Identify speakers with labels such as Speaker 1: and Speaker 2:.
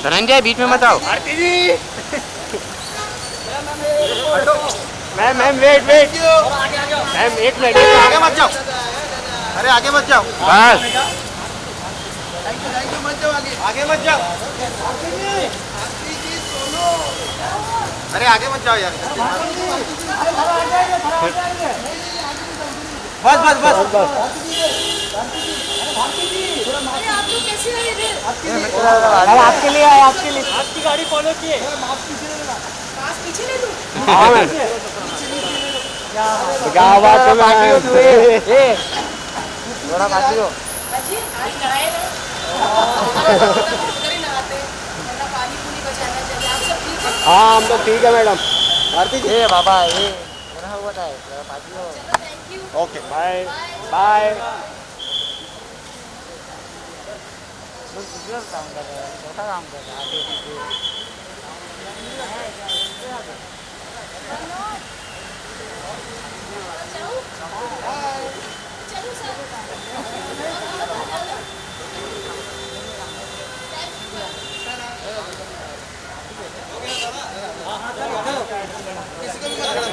Speaker 1: धनंजय बीच में मत आओ।
Speaker 2: Aarti ji
Speaker 1: ma'am ma'am wait wait ma'am एक मिनट
Speaker 2: आगे मत जाओ, अरे आगे मत जाओ,
Speaker 1: बस
Speaker 2: आगे मत जाओ, अरे आगे मत जाओ यार, बस बस बस
Speaker 3: अरे आप लोग कैसे आए इधर?
Speaker 1: आपके लिए आए आपके लिए।
Speaker 4: आपकी गाड़ी फॉलो किए।
Speaker 3: पास पीछे ले लूं?
Speaker 1: हाँ मैम क्या बात है मैम थोड़ा बाकी हो।
Speaker 3: अजी आज नहाए ना? उधर ही नहाते हैं, वरना पानी पूरी बचाना चाहिए। आप सब ठीक है?
Speaker 1: हाँ हम तो ठीक है मैडम।
Speaker 2: आरती जी
Speaker 1: ये बाबा ये हुआ था बाकी हो।
Speaker 3: चलो thank you.
Speaker 2: Okay
Speaker 1: bye bye. काम कर रहा है छोटा काम कर रहा है आगे पीछे।
Speaker 3: चलो सर।
Speaker 2: किसी को भी